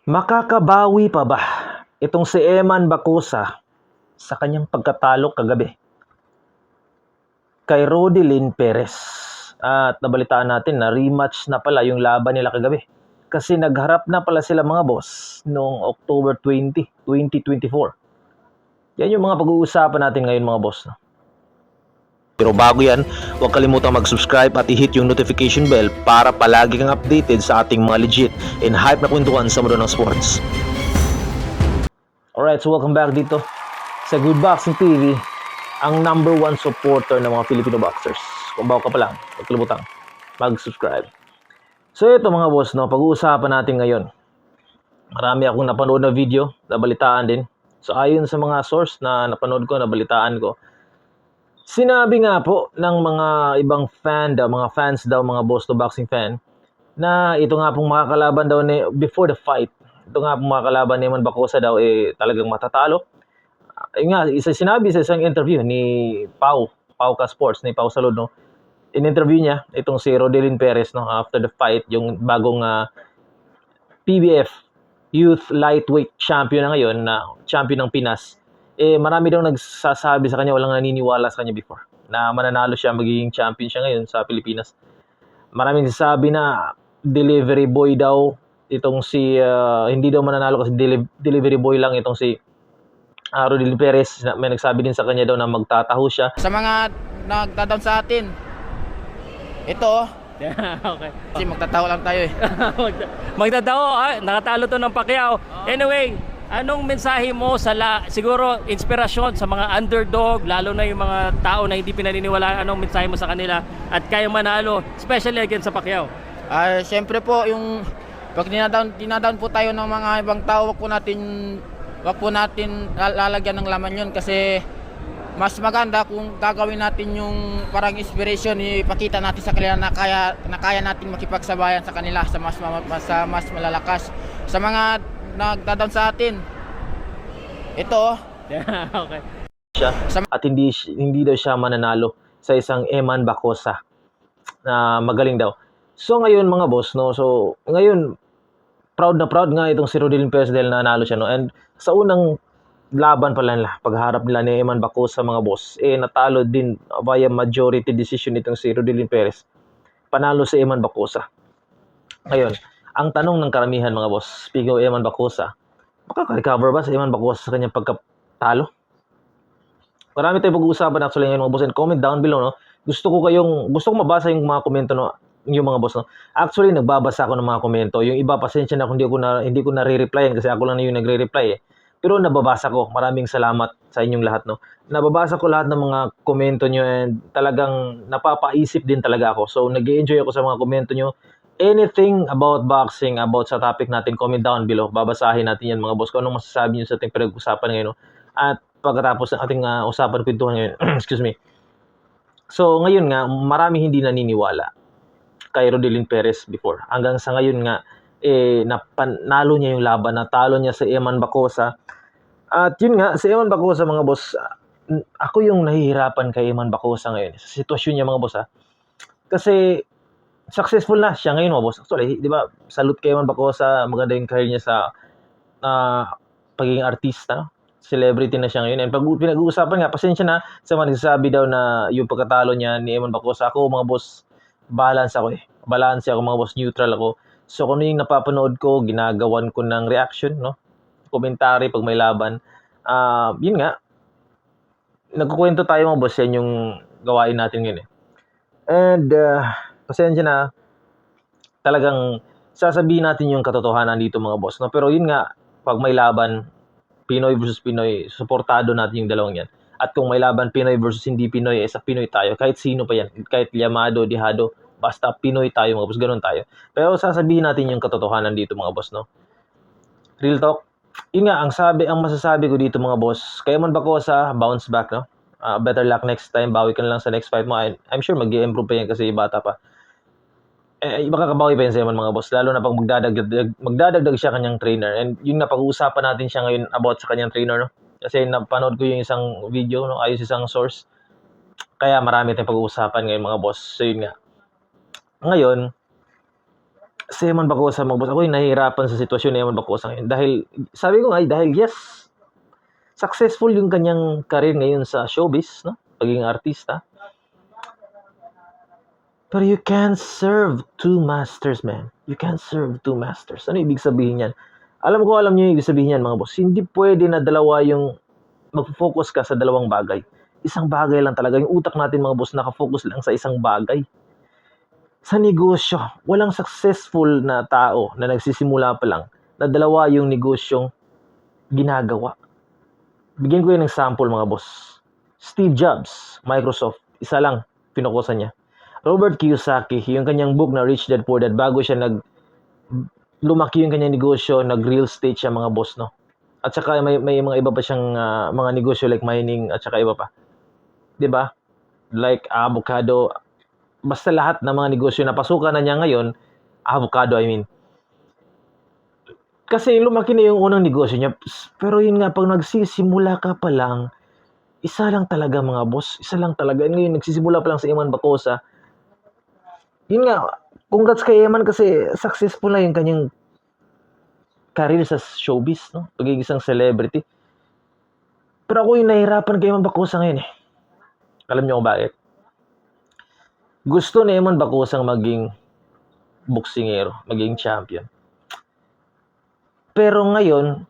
Makakabawi pa ba itong si Eman Bacosa sa kanyang pagkatalo kagabi kay Rodilyn Perez? At nabalitaan natin na rematch na pala yung laban nila kagabi. Kasi nagharap na pala sila mga boss noong October 20, 2024. Yan yung mga pag-uusapan natin ngayon mga boss. Pero bago yan, huwag kalimutang mag-subscribe at i-hit yung notification bell para palagi kang updated sa ating mga legit and hype na kwentuhan sa mundo ng sports. Alright, so welcome back dito sa Good Boxing TV, ang number 1 supporter ng mga Filipino boxers. Kung bago ka pa lang, huwag kalimutang mag-subscribe. So ito mga boss, no, pag-uusapan natin ngayon. Marami akong napanood na video, nabalitaan din. So ayon sa mga source na napanood ko, nabalitaan ko, sinabi nga po ng mga ibang fan daw, mga fans daw, mga Boss to Boxing fan, na ito nga pong makakalaban daw ni, before the fight, ito nga pong makakalaban ni Eman Bacosa daw talagang matatalo. Ayun nga, sinabi sa isang interview ni Pau Ka Sports, ni Pau Salud, no? In-interview niya itong si Rodilyn Perez, no, after the fight, yung bagong PBF Youth Lightweight Champion na ngayon, na champion ng Pinas. Marami daw nagsasabi sa kanya, walang naniniwala sa kanya before, na mananalo siya, magiging champion siya ngayon sa Pilipinas. Maraming nagsasabi na delivery boy daw itong si, hindi daw mananalo kasi delivery boy lang itong si Rodilyn Perez. May nagsabi din sa kanya daw na magtataho siya. Sa mga nagdadawn sa atin, ito Okay. kasi magtatawa lang tayo eh. Magdadao, nakatalo to ng Pacquiao. Anyway, anong mensahe mo sa siguro inspirasyon sa mga underdog, lalo na yung mga tao na hindi pinaniniwalaan, anong mensahe mo sa kanila at kaya manalo, especially against sa Pacquiao? Siyempre po, yung pag dinadawn po tayo ng mga ibang tao, wag po natin lalagyan ng laman yun, kasi mas maganda kung gagawin natin yung parang inspiration, ipakita natin sa kanila na kaya natin makipagsabayan sa kanila sa mas malalakas. Sa mga nagdadawn sa atin, ito Okay. Siya, at hindi daw siya mananalo sa isang Eman Bacosa na magaling daw. So ngayon mga boss, no, so ngayon proud nga itong si Rodilyn Perez dahil nanalo siya, no. And sa unang laban pala nila, pagharap nila ni Eman Bacosa mga boss, natalo din via majority decision itong si Rodilyn Perez. Panalo si Eman Bacosa. Ngayon, ang tanong ng karamihan mga boss, speaking of Eman Bacosa, makaka-recover ba si Eman Bacosa sa kanyang pagkatalo? Marami tayong pag-uusapan actually ngayon mga boss, and comment down below, no. Gusto ko mabasa yung mga komento, no, yung mga boss, no. Actually nagbabasa ako ng mga komento. Yung iba, pasensya na kung hindi ko nare-replyan kasi ako lang na yung nagre-reply Pero nababasa ko. Maraming salamat sa inyong lahat, no. Nababasa ko lahat ng mga komento nyo and talagang napapaisip din talaga ako. So nag-enjoy ako sa mga komento nyo. Anything about boxing, about sa topic natin, comment down below. Babasahin natin yan mga boss. Kung anong masasabi nyo sa ating pinag-usapan ngayon, no? At pagkatapos ng ating usapan, kwentuhan ngayon, excuse me. So ngayon nga, marami hindi naniniwala kay Rodilyn Perez before. Hanggang sa ngayon nga, napanalo niya yung laban, natalo niya sa Eman Bacosa. At yun nga, si Eman Bacosa mga boss, ako yung nahihirapan kay Eman Bacosa ngayon, sa sitwasyon niya mga boss Kasi successful na siya ngayon mga boss. Actually, di ba, salute kay Eman Bacosa, maganda yung career niya sa pagiging artista, no? Celebrity na siya ngayon. And pag pinag-uusapan nga, pasensya na sa mga nagsasabi daw na yung pagkatalo niya ni Eman Bacosa, ako mga boss, balance ako Balance ako mga boss, neutral ako. So kung ano yung napapanood ko, ginagawan ko ng reaction, no? Komentary pag may laban. Yun nga, nagkukwento tayo mga boss, yan yung gawain natin ngayon And pasensya na, talagang sasabihin natin yung katotohanan dito mga boss, no? Pero yun nga, pag may laban, Pinoy versus Pinoy, suportado natin yung dalawang yan. At kung may laban Pinoy versus hindi Pinoy, sa Pinoy tayo. Kahit sino pa yan, kahit Yamado, Dihado, basta Pinoy tayo mga boss, ganun tayo. Pero sasabihin natin yung katotohanan dito mga boss, no? Real talk. Yun nga, ang masasabi ko dito mga boss, kay Eman Bacosa, bounce back, no? Better luck next time, bawi ka na lang sa next fight mo. I'm sure mag-i-improve pa yan kasi bata pa. Makakabawi pa yan sa Eman mga boss, lalo na pag magdadagdag siya kanyang trainer. And yun nga, pag-uusapan natin siya ngayon about sa kanyang trainer, no? Kasi napanood ko yung isang video, no, ayos isang source. Kaya marami tayong pag-uusapan ngayon mga boss. So yun nga. Ngayon, si Eman Bacosa mga boss, ako'y nahihirapan sa sitwasyon ni Eman Bacosa ngayon. Dahil, sabi ko nga, dahil yes, successful yung kanyang career ngayon sa showbiz, no? Pagiging artista. Pero you can't serve two masters, man. You can't serve two masters. Ano ibig sabihin yan? Alam niyo yung ibig sabihin yan, mga boss. Hindi pwede na dalawa yung mag-focus ka sa dalawang bagay. Isang bagay lang talaga. Yung utak natin, mga boss, nakafocus lang sa isang bagay. Sa negosyo, walang successful na tao na nagsisimula pa lang na dalawa yung negosyong ginagawa. Bigyan ko yung example, mga boss. Steve Jobs, Microsoft, isa lang, pinukusan niya. Robert Kiyosaki, yung kanyang book na Rich Dad Poor Dad, bago siya lumaki yung kanyang negosyo, nag-real estate siya, mga boss, no? At saka may mga iba pa siyang mga negosyo like mining at saka iba pa. 'Di ba? Like avocado, basta lahat ng mga negosyo na pasukan na niya ngayon, avocado I mean. Kasi lumaki na yung unang negosyo niya, pero yun nga, pag nagsisimula ka pa lang, isa lang talaga, mga boss, isa lang talaga. Ngayon, nagsisimula pa lang sa Eman Bacosa. Yun nga, congrats kay Eman kasi successful na yung kanyang career sa showbiz, no? Pagiging isang celebrity. Pero ako yung nahihirapan kay Eman Bacosa ngayon eh. Alam niyo kung bakit? Gusto ni Eman Bacosa maging boksingero, maging champion. Pero ngayon,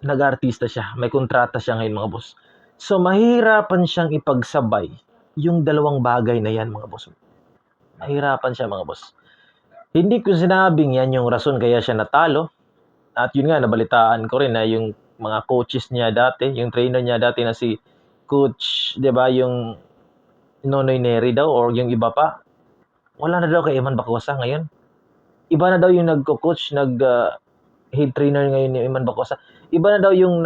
nag-artista siya. May kontrata siya ngayon, mga boss. So, mahirapan siyang ipagsabay yung dalawang bagay na yan, mga boss. Mahirapan siya, mga boss. Hindi ko sinabing yan yung rason kaya siya natalo. At yun nga, nabalitaan ko rin na yung mga coaches niya dati, yung trainer niya dati na si Coach, di ba, yung Nonoy Neri daw or yung iba pa. Wala na daw kay Eman Bacosa ngayon. Iba na daw yung nagko-coach, head trainer ngayon ni Eman Bacosa. Iba na daw yung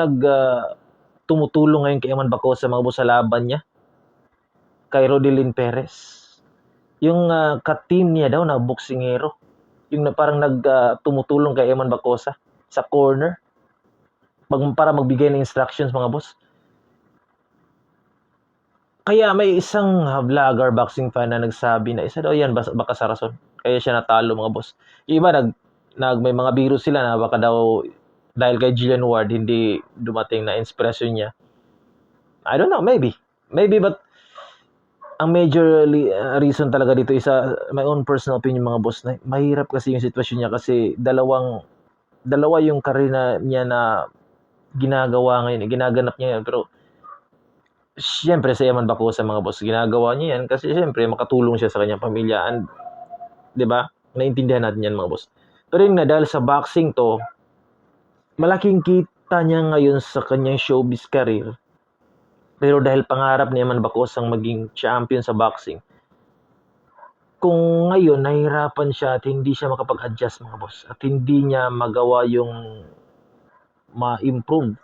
tumutulong ngayon kay Eman Bacosa, mga boss, sa laban niya. Kay Rodelyn Perez. Yung ka-team niya daw na boksingero. Yung parang tumutulong kay Eman Bacosa sa corner. Para magbigay ng instructions, mga boss. Kaya may isang vlogger, boxing fan na nagsabi na isa daw yan baka sa rason. Kaya siya natalo, mga boss. Yung iba, may mga biro sila na baka daw dahil kay Jillian Ward hindi dumating na inspirasyon niya. I don't know, maybe. Maybe, but ang major reason talaga dito isa my own personal opinion, mga boss, na mahirap kasi yung sitwasyon niya kasi dalawa yung career niya na ginagawa ngayon, ginaganap niya yan. Pero siyempre sa Eman Bacosa, mga boss, ginagawa niya yan kasi siyempre makatulong siya sa kanyang pamilya and 'di ba? Naintindihan natin yan, mga boss. Pero yun na, dahil sa boxing to, malaking kita niya ngayon sa kanyang showbiz career. Pero dahil pangarap ni Eman Bacosa ang maging champion sa boxing, kung ngayon nahihirapan siya at hindi siya makapag-adjust, mga boss, at hindi niya magawa yung ma-improve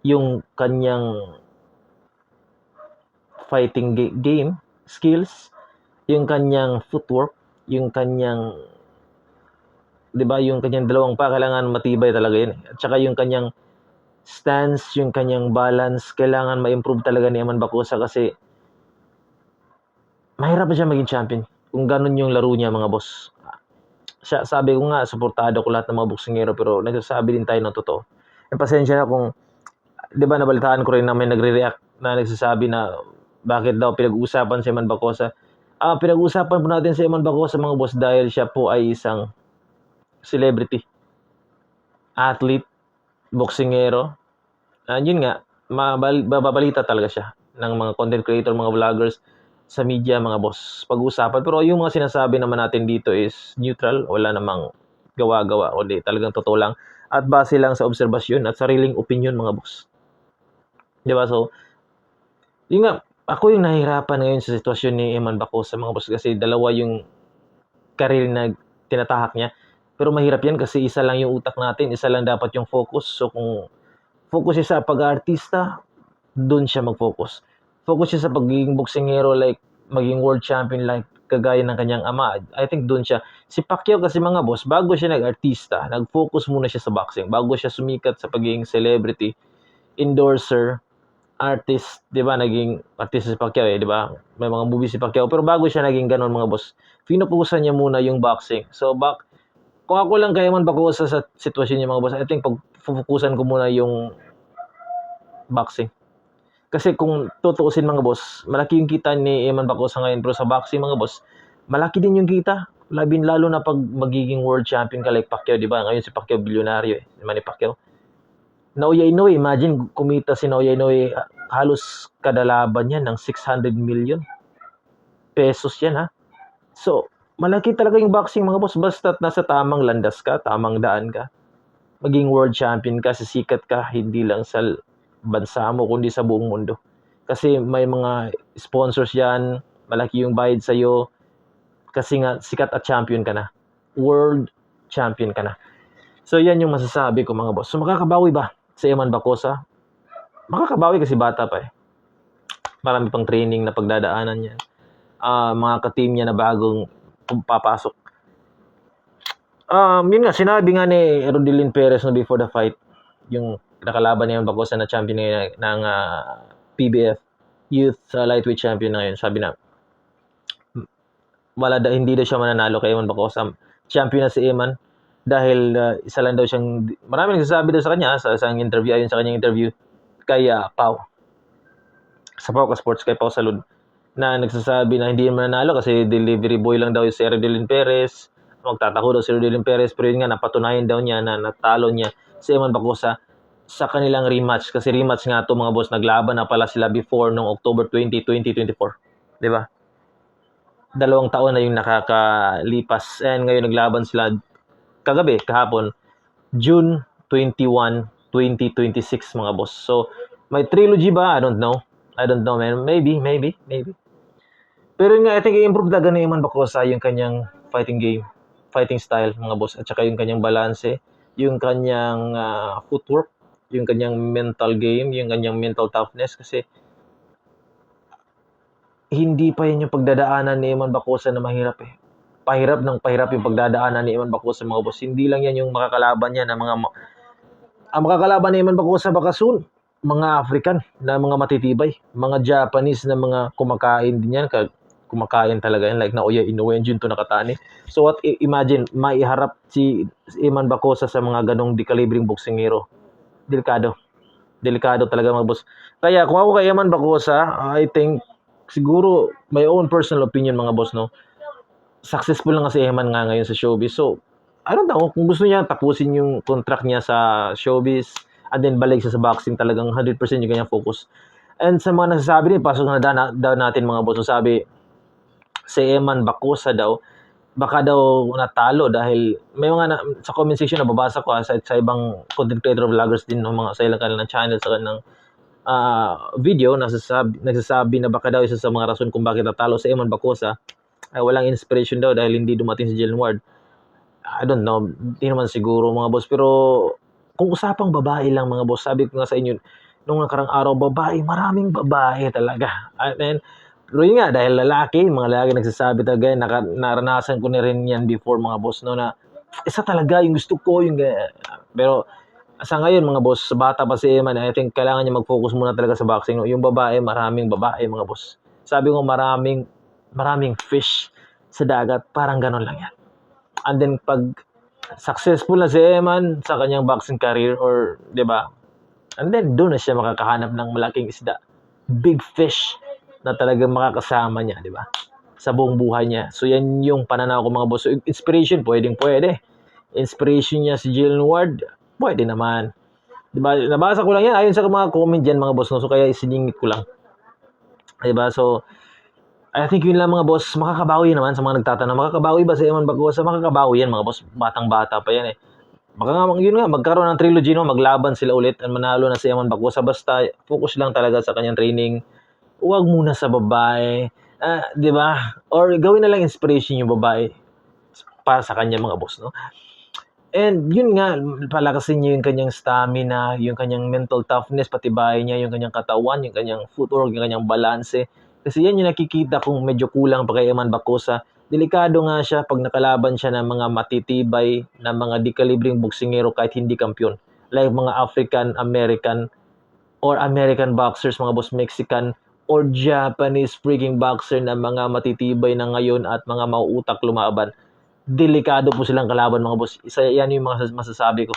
yung kanyang fighting game skills, yung kanyang footwork, yung kanyang, 'di ba, yung kanyang dalawang pa kailangan matibay talaga yun. At saka yung kanyang stance, yung kanyang balance, kailangan ma-improve talaga ni Eman Bacosa kasi mahirap siya maging champion kung ganun yung laro niya, mga boss. Sabi ko nga, suportado ko lahat ng mga boksingero, pero nagsasabi din tayo ng totoo. Pasensya na kung, 'di ba, nabalitaan ko rin na may nagre-react na nagsasabi na bakit daw pinag-uusapan si Eman Bacosa. Pinag-uusapan po natin si Eman Bacosa, mga boss, dahil siya po ay isang celebrity, athlete, boksingero. Yun nga, mababalita talaga siya ng mga content creator, mga vloggers sa media, mga boss, pag-uusapan. Pero yung mga sinasabi naman natin dito is neutral, wala namang gawa-gawa, kundi talagang totoo lang at base lang sa obserbasyon at sariling opinion, mga boss. Di ba? So, yun nga, ako yung nahihirapan ngayon sa sitwasyon ni Eman Bacosa, mga boss, kasi dalawa yung career na tinatahak niya. Pero mahirap yan kasi isa lang yung utak natin, isa lang dapat yung focus. So kung focus siya sa pag-artista, doon siya mag-focus. Focus siya sa pagiging boksingero, like maging world champion, like kagaya ng kanyang ama. I think doon siya. Si Pacquiao kasi, mga boss, bago siya nag-artista, nag-focus muna siya sa boxing. Bago siya sumikat sa pagiging celebrity, endorser, artist, 'di ba? Naging artist si Pacquiao, 'di ba? May mga movies si Pacquiao, pero bago siya naging ganoon, mga boss, pinupusan niya muna yung boxing. So kung ako lang kaya man Bacosa sa sitwasyon niya mga boss, I think pagfukusan ko muna yung boxing. Kasi kung tutuusin mga boss, malaki yung kita ni Eman Bacosa ngayon, pero sa boxing mga boss, malaki din yung kita. Lalo na pag magiging world champion ka like Pacquiao, di ba? Ngayon si Pacquiao bilyonaryo si Manny Pacquiao. Naoya Inoue, imagine kumita si Naoya Inoue, halos kada laban niya ng 600 million pesos yan ha. So, malaki talaga yung boxing mga boss, basta nasa tamang landas ka, tamang daan ka. Maging world champion ka, sisikat ka, hindi lang sa bansa mo, kundi sa buong mundo. Kasi may mga sponsors yan, malaki yung bayad sa'yo, kasi nga sikat at champion ka na. World champion ka na. So yan yung masasabi ko mga boss. So makakabawi ba sa Eman Bacosa? Makakabawi kasi bata pa eh. Marami pang training na pagdadaanan yan. Mga ka-team niya na bagong papasok. Yun nga, sinabi nga ni Rodilin Perez no before the fight, yung nakalaban niya yung Bacosa na champion ng PBF Youth Lightweight Champion na ngayon. Sabi na, hindi daw siya mananalo kay Eman Bacosa. Champion na si Eman dahil isa lang daw siyang, marami nagsasabi daw sa kanya sa isang interview, ayon sa kanyang interview kay Pau. Sa Pau Sports, kay Pau Salud, na nagsasabi na hindi mananalo kasi delivery boy lang daw si Rodilin Perez. Magtatako daw si Rodilin Perez, pero yun nga, napatunayan daw niya na natalo niya si Eman Bacosa sa kanilang rematch. Kasi rematch nga to mga boss, naglaban na pala sila before noong October 20, 2024. Di ba? 2 taon na yung nakakalipas. And ngayon naglaban sila kahapon, June 21, 2026 mga boss. So, may trilogy ba? I don't know man. Maybe. Pero yun nga, I think i-improve talaga ni Eman Bacosa yung kanyang fighting game, fighting style mga boss, at saka yung kanyang balanse, yung kanyang footwork, yung kanyang mental game, yung kanyang mental toughness, kasi hindi pa yun yung pagdadaanan ni Eman Bacosa na mahirap eh. Pahirap yung pagdadaanan ni Eman Bacosa mga boss. Hindi lang yan yung makakalaban niya na ang makakalaban ni Eman Bacosa baka soon, mga African na mga matitibay, mga Japanese na mga kumakain din yan, kumakain talaga yan, like Naoya Inoue, Junto Nakatani. So imagine, maiharap si Eman Bacosa sa mga ganong dekalibring boksingero. Delikado talaga mga boss. Kaya kung ako kay Eman Bacosa, I think siguro my own personal opinion mga boss, no, successful lang kasi Eman nga ngayon sa showbiz. So I don't know, kung gusto niya tapusin yung contract niya sa showbiz and then balik siya sa boxing, talagang 100% yung kanyang focus. And sa mga nasasabi din, pasok na daw natin mga boss, so sabi si Eman Bacosa daw, baka daw natalo dahil may mga sa comment section nababasa ko sa ibang content creator vloggers din ng mga sa ilang kanilang channel, sa kanilang video, nagsasabi na baka daw isa sa mga rason kung bakit natalo si Eman Bacosa ay walang inspiration daw dahil hindi dumating si Jalen Ward. I don't know, hindi naman siguro mga boss, pero kung usapang babae lang mga boss, sabi ko nga sa inyo nung nakarang araw, maraming babae talaga. And pero yun nga, dahil mga lalaki nagsasabi talaga, naranasan ko na rin yan before mga boss, no, na isa talaga yung gusto ko, pero sa ngayon mga boss, bata pa si Eman, I think kailangan niya mag-focus muna talaga sa boxing, no? Yung babae, maraming babae mga boss. Sabi ko, maraming fish sa dagat, parang ganun lang yan. And then pag successful na si Eman sa kanyang boxing career, or 'di ba? And then doon na siya makakahanap ng malaking isda. Big fish na talagang makakasama niya, 'di ba? Sa buong buhay niya. So yan yung pananaw ko mga boss. So, inspiration, pwede. Inspiration niya si Jalen Ward, pwede naman. 'Di ba? Nabasa ko lang yan ayon sa mga comment diyan mga boss, no? So kaya isiningit ko lang. 'Di ba? So I think yun lang mga boss, makakabawi naman sa mga nagtatanong, makakabawi ba si Eman Bacosa? Makakabawi yan mga boss, batang-bata pa yan eh. Yun nga, magkaroon ng trilogy, no? Maglaban sila ulit at manalo na si Eman Bacosa, basta focus lang talaga sa kanyang training. Huwag muna sa babae, di ba? Or gawin na lang inspiration yung babae para sa kanya mga boss, no? And yun nga, palakasin niya yung kanyang stamina, yung kanyang mental toughness, patibayin niya yung kanyang katawan, yung kanyang footwork, yung kanyang balanse. Kasi yan yung nakikita kung medyo kulang pa kay Eman Bacosa. Delikado nga siya pag nakalaban siya ng mga matitibay na mga dekalibring boksingero kahit hindi kampiyon. Like mga African American or American boxers, mga boss, Mexican or Japanese freaking boxer na mga matitibay na ngayon at mga mauutak lumaban. delikado po silang kalaban mga boss. Isa yan yung mga masasabi ko.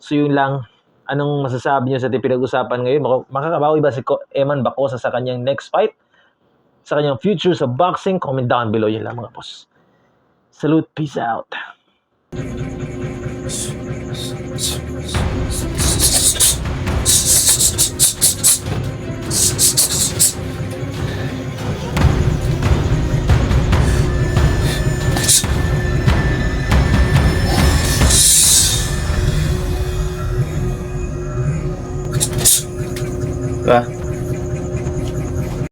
So yun lang. Anong masasabi niyo sa ating pinag-usapan ngayon? Makakabawi ba si Eman Bacosa sa kanyang next fight? Sa kanyang future sa boxing? Comment down below. Yun lang mga boss. Salute. Peace out. Ba?